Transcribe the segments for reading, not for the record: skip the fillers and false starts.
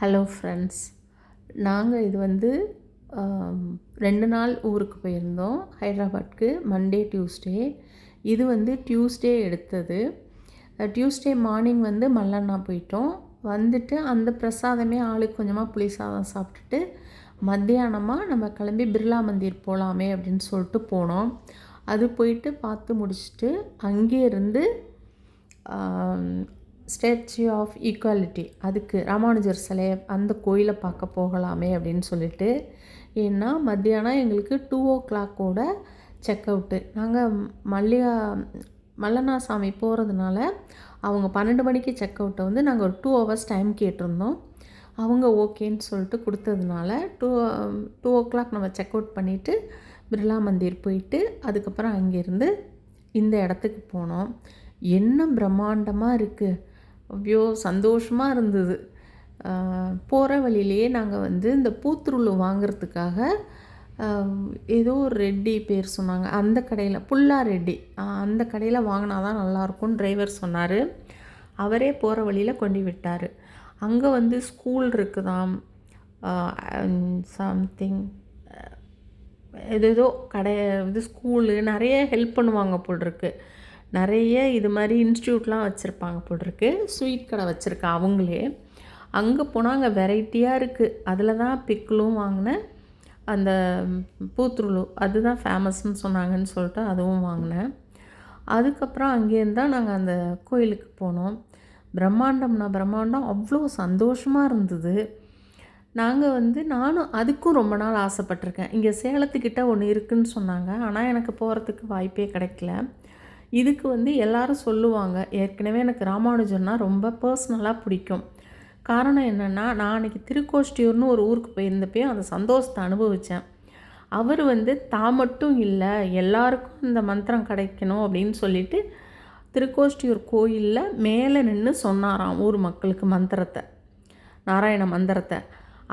Hello friends, நாங்கள் இது வந்து 2 நாள் ஊருக்கு போயிருந்தோம் ஹைதராபாத்துக்கு. Monday Tuesday. இது வந்து டியூஸ்டே எடுத்தது. டியூஸ்டே மார்னிங் வந்து மல்லண்ணா போயிட்டோம். வந்துட்டு அந்த பிரசாதமே ஆளுக்கு கொஞ்சமாக புளி சாதம் சாப்பிட்டுட்டு மத்தியானமாக நம்ம கிளம்பி பிர்லா மந்திர் போகலாமே அப்படின்னு சொல்லிட்டு போனோம். அது போயிட்டு பார்த்து முடிச்சுட்டு அங்கேருந்து ஸ்டாச்சு ஆஃப் ஈக்குவாலிட்டி, அதுக்கு ராமானுஜர் சிலையை அந்த கோயிலை பார்க்க போகலாமே அப்படின்னு சொல்லிட்டு, ஏன்னா மத்தியானம் எங்களுக்கு 2:00 செக் அவுட்டு. நாங்கள் மல்லண்ணா சாமி போகிறதுனால அவங்க 12 மணிக்கு செக் அவுட்டை வந்து நாங்கள் ஒரு 2 hours டைம் கேட்டிருந்தோம். அவங்க ஓகேன்னு சொல்லிட்டு கொடுத்ததுனால 2:00 நம்ம செக் அவுட் பண்ணிவிட்டு பிர்லா மந்திர் போயிட்டு அதுக்கப்புறம் அங்கேருந்து இந்த இடத்துக்கு போனோம். என்ன பிரம்மாண்டமாக இருக்குது, அவ்வளோ சந்தோஷமாக இருந்தது. போகிற வழியிலேயே நாங்கள் வந்து இந்த பூத்துருள் வாங்கிறதுக்காக ஏதோ ஒரு ரெட்டி பேர் சொன்னாங்க, அந்த கடையில் புல்லா ரெட்டி, அந்த கடையில் வாங்கினா தான் நல்லாயிருக்கும்னு டிரைவர் சொன்னார். அவரே போகிற வழியில் கொண்டு விட்டார். அங்கே வந்து ஸ்கூல் இருக்குதாம், சம்திங் ஏதேதோ கடை, இது ஸ்கூலு நிறைய ஹெல்ப் பண்ணுவாங்க போல் இருக்கு. நிறைய இது மாதிரி இன்ஸ்டியூட்லாம் வச்சுருப்பாங்க போட்டிருக்கு. ஸ்வீட் கடை வச்சுருக்கா அவங்களே. அங்கே போனால் அங்கே வெரைட்டியாக இருக்குது. அதில் தான் பிக்கிளும் வாங்கினேன். அந்த பூத்துருளு அதுதான் ஃபேமஸ்ன்னு சொன்னாங்கன்னு சொல்லிட்டு அதுவும் வாங்கினேன். அதுக்கப்புறம் அங்கேருந்து தான் நாங்கள் அந்த கோயிலுக்கு போனோம். பிரம்மாண்டம், அவ்வளோ சந்தோஷமாக இருந்தது. நாங்கள் வந்து நானும் அதுக்கும் ரொம்ப நாள் ஆசைப்பட்டிருக்கேன். இங்கே சேலத்துக்கிட்ட ஒன்று இருக்குதுன்னு சொன்னாங்க, ஆனால் எனக்கு போகிறதுக்கு வாய்ப்பே கிடைக்கல. இதுக்கு வந்து எல்லோரும் சொல்லுவாங்க. ஏற்கனவே எனக்கு ராமானுஜர்னால் ரொம்ப பர்சனலாக பிடிக்கும். காரணம் என்னென்னா, நான் அன்றைக்கி திருக்கோஷ்டியூர்னு ஒரு ஊருக்கு போயிருந்தப்போ அந்த சந்தோஷத்தை அனுபவித்தேன். அவர் வந்து தான் மட்டும் இல்லை, எல்லாருக்கும் இந்த மந்திரம் கிடைக்கணும் அப்படின்னு சொல்லிட்டு திருக்கோஷ்டியூர் கோயிலில் மேலே நின்று சொன்னாராம் ஊர் மக்களுக்கு மந்திரத்தை, நாராயண மந்திரத்தை.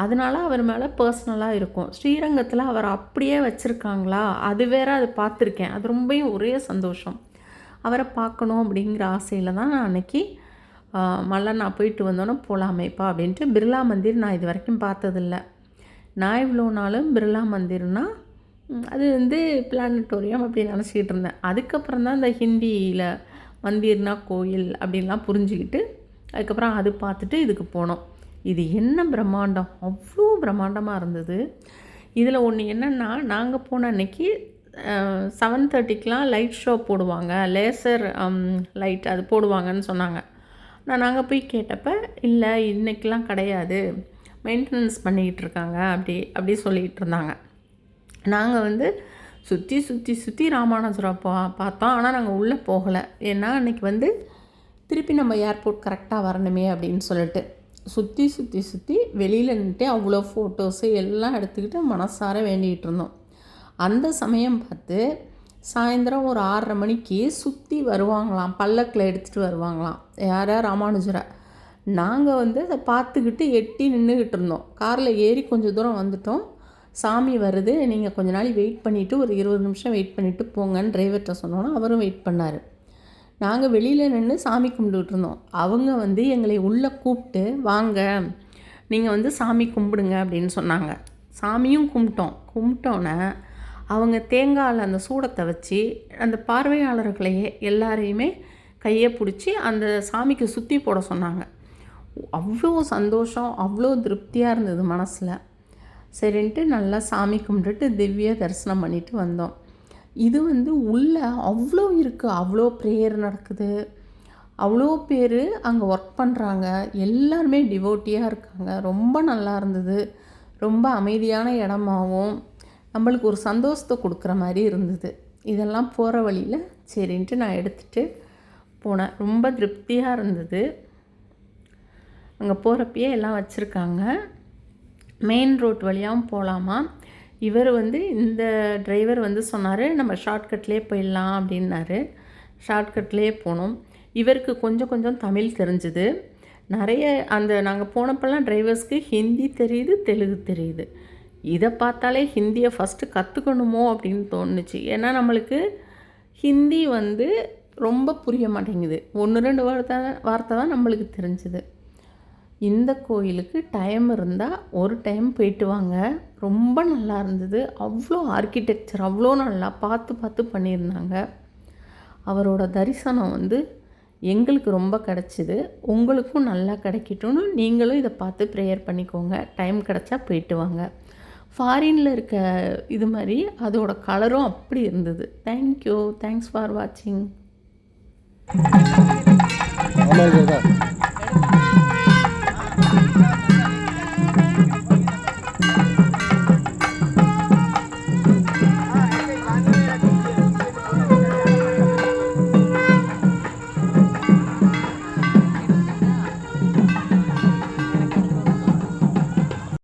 அதனால் அவர் மேலே பர்சனலாக இருக்கும். ஸ்ரீரங்கத்தில் அவர் அப்படியே வச்சுருக்காங்களா, அது வேற, அது பார்த்துருக்கேன். அது ரொம்பவும் ஒரே சந்தோஷம். அவரை பார்க்கணும் அப்படிங்கிற ஆசையில் தான் நான் அன்றைக்கி மல்லண்ணா போயிட்டு வந்தோன்னே போகலாமேப்பா அப்படின்ட்டு. பிர்லா மந்திர் நான் இது வரைக்கும் பார்த்ததில்ல. நான் இவ்வளோ நாளும் பிர்லா மந்திர்னால் அது வந்து பிளானட்டோரியம் அப்படின்னு நினச்சிக்கிட்டு இருந்தேன். அதுக்கப்புறம் தான் இந்த ஹிந்தியில் மந்திர்னா கோயில் அப்படின்லாம் புரிஞ்சுக்கிட்டு அதுக்கப்புறம் அது பார்த்துட்டு இதுக்கு போனோம். இது என்ன பிரம்மாண்டம், அவ்வளோ பிரம்மாண்டமாக இருந்தது. இதில் ஒன்று என்னென்னா, நாங்கள் போன அன்றைக்கி 7:30 லைட் ஷோ போடுவாங்க, லேசர் லைட் அது போடுவாங்கன்னு சொன்னாங்க. நாங்கள் போய் கேட்டப்ப, இல்லை இன்றைக்கெலாம் கிடையாது, மெயின்டெனன்ஸ் பண்ணிக்கிட்டு இருக்காங்க அப்படி சொல்லிகிட்டு இருந்தாங்க. நாங்கள் வந்து சுற்றி ராமானுஜரை பார்த்தோம். ஆனால் நாங்கள் உள்ளே போகலை. ஏன்னா அன்றைக்கி வந்து திருப்பி நம்ம ஏர்போர்ட் கரெக்டாக வரணுமே அப்படின்னு சொல்லிட்டு சுற்றி வெளியில் நின்றுட்டு அவ்வளோ ஃபோட்டோஸு எல்லாம் எடுத்துக்கிட்டு மனசார வேண்டிகிட்டு இருந்தோம். அந்த சமயம் பார்த்து சாயந்தரம் ஒரு 6:30 மணிக்கு சுற்றி வருவாங்களாம், பல்லக்கில் எடுத்துகிட்டு வருவாங்களாம். யாரை? ராமானுஜரை. நாங்கள் வந்து அதை பார்த்துக்கிட்டு எட்டி நின்றுக்கிட்டு இருந்தோம். காரில் ஏறி கொஞ்சம் தூரம் வந்துட்டோம். சாமி வருது, நீங்கள் கொஞ்ச நாள் வெயிட் பண்ணிவிட்டு ஒரு 20 நிமிஷம் வெயிட் பண்ணிவிட்டு போங்கன்னு டிரைவர்கிட்ட சொன்னோன்னா அவரும் வெயிட் பண்ணார். நாங்கள் வெளியில் நின்று சாமி கும்பிட்டுக்கிட்டு இருந்தோம். அவங்க வந்து எங்களை உள்ளே கூப்பிட்டு, வாங்க நீங்கள் வந்து சாமி கும்பிடுங்க அப்படின்னு சொன்னாங்க. சாமியும் கும்பிட்டோன்னே அவங்க தேங்காயில் அந்த சூடத்தை வச்சு அந்த பார்வையாளர்களையே எல்லாரையுமே கையை பிடிச்சி அந்த சாமிக்கு சுற்றி போட சொன்னாங்க. அவ்வளோ சந்தோஷம், அவ்வளோ திருப்தியாக இருந்தது மனசில். சரின்ட்டு நல்லா சாமி கும்பிட்டுட்டு திவ்ய தரிசனம் பண்ணிவிட்டு வந்தோம். இது வந்து உள்ளே அவ்வளோ இருக்குது, அவ்வளோ ப்ரேயர் நடக்குது, அவ்வளோ பேர் அங்கே ஒர்க் பண்ணுறாங்க, எல்லாருமே டிவோட்டியாக இருக்காங்க. ரொம்ப நல்லா இருந்தது. ரொம்ப அமைதியான இடமாகவும் நம்மளுக்கு ஒரு சந்தோஷத்தை கொடுக்குற மாதிரி இருந்தது. இதெல்லாம் போகிற வழியில் சரின்ட்டு நான் எடுத்துகிட்டு போனேன். ரொம்ப திருப்தியாக இருந்தது. அங்கே போகிறப்பயே எல்லாம் வச்சுருக்காங்க. மெயின் ரோட் வழியாகவும் போகலாமா. இவர் வந்து இந்த டிரைவர் வந்து சொன்னார், நம்ம ஷார்ட்கட்லேயே போயிடலாம் அப்படின்னாரு. ஷார்ட்கட்லேயே போனோம். இவருக்கு கொஞ்சம் தமிழ் தெரிஞ்சுது. நிறைய அந்த நாங்கள் போனப்பெல்லாம் டிரைவர்ஸ்க்கு ஹிந்தி தெரியுது, தெலுங்கு தெரியுது. இதை பார்த்தாலே ஹிந்தியை ஃபஸ்ட்டு கற்றுக்கணுமோ அப்படின்னு தோணுச்சு. ஏன்னா நம்மளுக்கு ஹிந்தி வந்து ரொம்ப புரிய மாட்டேங்குது. 1-2 வார்த்தை தான் நம்மளுக்கு தெரிஞ்சுது. இந்த கோயிலுக்கு டைம் இருந்தால் ஒரு டைம் போயிட்டு வாங்க. ரொம்ப நல்லா இருந்தது. அவ்வளோ ஆர்க்கிடெக்சர் அவ்வளோ நல்லா பார்த்து பார்த்து பண்ணியிருந்தாங்க. அவரோட தரிசனம் எங்களுக்கு ரொம்ப கிடச்சிது. உங்களுக்கும் நல்லா கிடைக்கட்டும்னு நீங்களும் இதை பார்த்து ப்ரேயர் பண்ணிக்கோங்க. டைம் கிடச்சா போயிட்டு வாங்க. ஃபாரினில் இருக்க இது மாதிரி அதோட கலரும் அப்படி இருந்தது. தேங்க்யூ. தேங்க்ஸ் ஃபார் வாட்சிங்.